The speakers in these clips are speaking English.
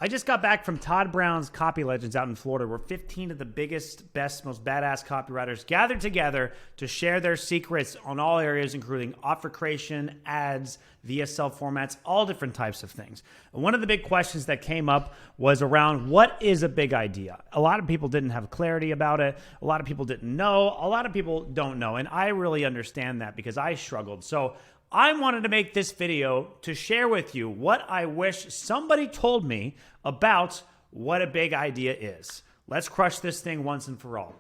I just got back from Todd Brown's Copy Legends out in Florida, where 15 of the biggest, best, most badass copywriters gathered together to share their secrets on all areas, including offer creation, ads, VSL formats, all different types of things. And one of the big questions that came up was around what is a big idea? A lot of people didn't have clarity about it. A lot of people didn't know. A lot of people don't know. And I really understand that because I struggled. So I wanted to make this video to share with you what I wish somebody told me about what a big idea is. Let's crush this thing once and for all.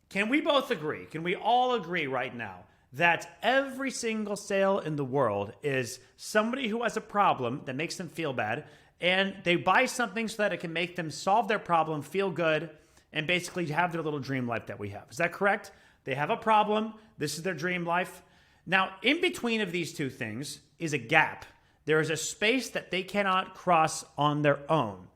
Can we both agree? Can we all agree right now that every single sale in the world is somebody who has a problem that makes them feel bad, and they buy something so that it can make them solve their problem, feel good, and basically have their little dream life that we have? Is that correct? They have a problem. This is their dream life. Now, in between of these two things is a gap. There is a space that they cannot cross on their own.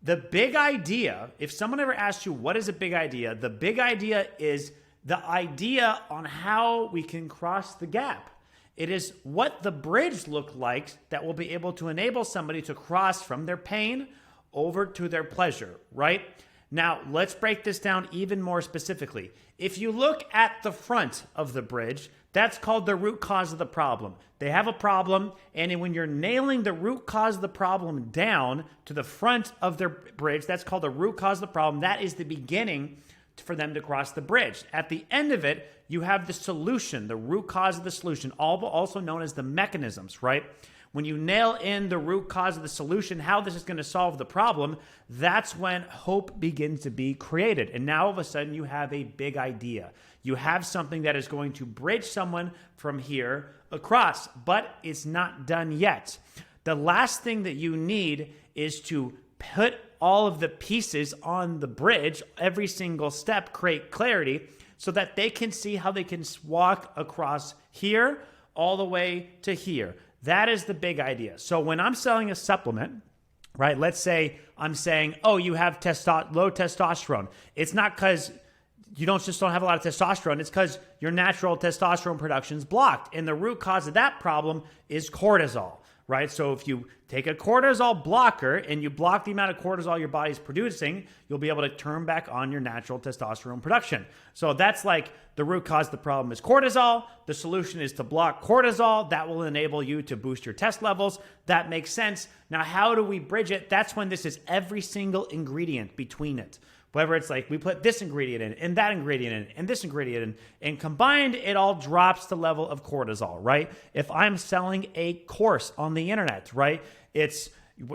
The big idea, if someone ever asks you what is a big idea, the big idea is the idea on how we can cross the gap. It is what the bridge looked like that will be able to enable somebody to cross from their pain over to their pleasure, right? Now, let's break this down even more specifically. If you look at the front of the bridge, that's called the root cause of the problem. They have a problem, and when you're nailing the root cause of the problem down to the front of their bridge, that's called the root cause of the problem. That is the beginning for them to cross the bridge. At the end of it, you have the solution, the root cause of the solution, also known as the mechanisms, right? When you nail in the root cause of the solution, how this is going to solve the problem, that's when hope begins to be created. And now all of a sudden you have a big idea. You have something that is going to bridge someone from here across, but it's not done yet. The last thing that you need is to put all of the pieces on the bridge, every single step, create clarity so that they can see how they can walk across here all the way to here. That is the big idea. So when I'm selling a supplement, right, let's say I'm saying, oh, you have low testosterone. It's not because you don't have a lot of testosterone. It's because your natural testosterone production is blocked. And the root cause of that problem is cortisol, right? So if you take a cortisol blocker and you block the amount of cortisol your body's producing, you'll be able to turn back on your natural testosterone production. So that's like the root cause of the problem is cortisol. The solution is to block cortisol. That will enable you to boost your test levels. That makes sense. Now, how do we bridge it? That's when this is every single ingredient between it. Whether it's like we put this ingredient in and that ingredient in and this ingredient in, and combined, it all drops the level of cortisol, right? If I'm selling a course on the internet, right? It's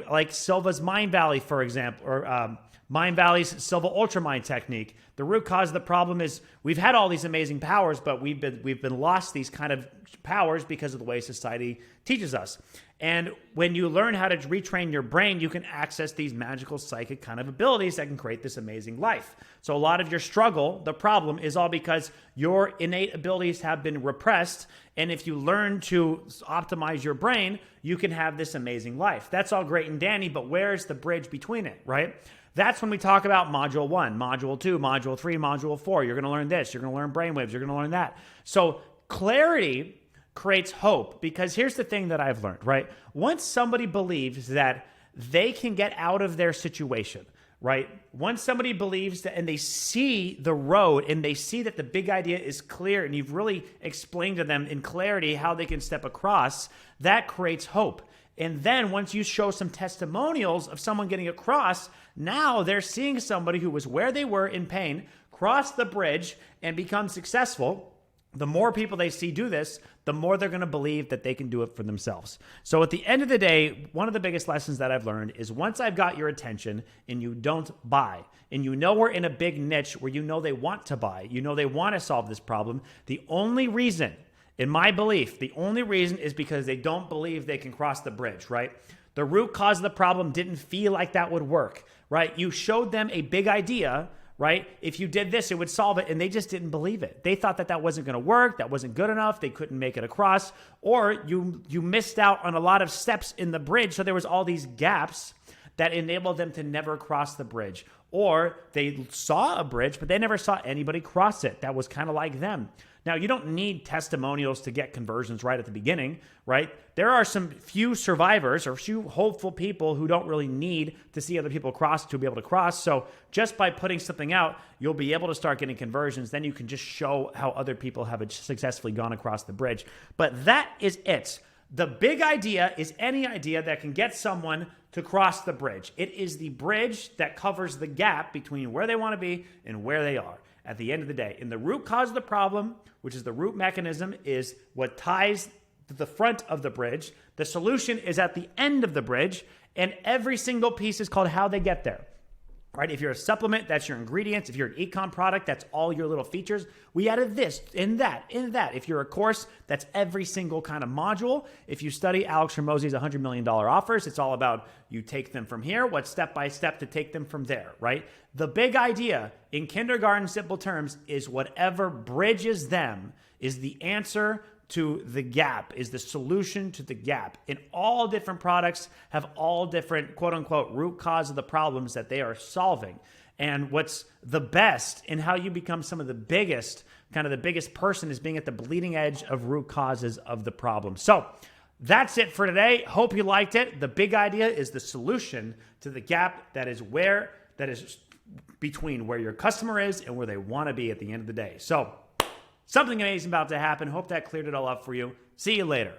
like Silva's Mind Valley, for example, or Mind Valley's Silva Ultramind technique. The root cause of the problem is we've had all these amazing powers, but we've been lost these kind of powers because of the way society teaches us. And when you learn how to retrain your brain, you can access these magical psychic kind of abilities that can create this amazing life. So a lot of your struggle, the problem, is all because your innate abilities have been repressed. And if you learn to optimize your brain, you can have this amazing life. That's all great and dandy, but where's the bridge between it, right? That's when we talk about module 1, module 2, module 3, module 4. You're going to learn this. You're going to learn brainwaves. You're going to learn that. So clarity creates hope, because here's the thing that I've learned, right? Once somebody believes that they can get out of their situation, right? Once somebody believes that and they see the road and they see that the big idea is clear and you've really explained to them in clarity how they can step across, that creates hope. And then once you show some testimonials of someone getting across, now they're seeing somebody who was where they were in pain, cross the bridge and become successful. The more people they see do this, the more they're going to believe that they can do it for themselves. So at the end of the day, one of the biggest lessons that I've learned is once I've got your attention and you don't buy, and you know we're in a big niche where you know they want to buy, you know they want to solve this problem, the only reason, in my belief, the only reason is because they don't believe they can cross the bridge, right? The root cause of the problem didn't feel like that would work, right? You showed them a big idea, right? If you did this, it would solve it. And they just didn't believe it. They thought that that wasn't going to work. That wasn't good enough. They couldn't make it across. Or you missed out on a lot of steps in the bridge. So there was all these gaps that enabled them to never cross the bridge. Or they saw a bridge, but they never saw anybody cross it. That was kind of like them. Now, you don't need testimonials to get conversions right at the beginning, right? There are some few survivors or few hopeful people who don't really need to see other people cross to be able to cross. So just by putting something out, you'll be able to start getting conversions. Then you can just show how other people have successfully gone across the bridge. But that is it. The big idea is any idea that can get someone to cross the bridge. It is the bridge that covers the gap between where they want to be and where they are at the end of the day. And the root cause of the problem, which is the root mechanism, is what ties the front of the bridge. The solution is at the end of the bridge, and every single piece is called how they get there. Right? If you're a supplement, that's your ingredients. If you're an econ product, that's all your little features. We added this in that. If you're a course, that's every single kind of module. If you study Alex Hormozi's $100 million offers, it's all about you take them from here, what step by step to take them from there, right? The big idea in kindergarten simple terms is whatever bridges them is the answer to the gap, is the solution to the gap. And all different products have all different quote unquote root cause of the problems that they are solving. And what's the best in how you become some of the biggest, kind of the biggest person, is being at the bleeding edge of root causes of the problem. So that's it for today. Hope you liked it. The big idea is the solution to the gap that is between where your customer is and where they want to be at the end of the day. So something amazing about to happen. Hope that cleared it all up for you. See you later.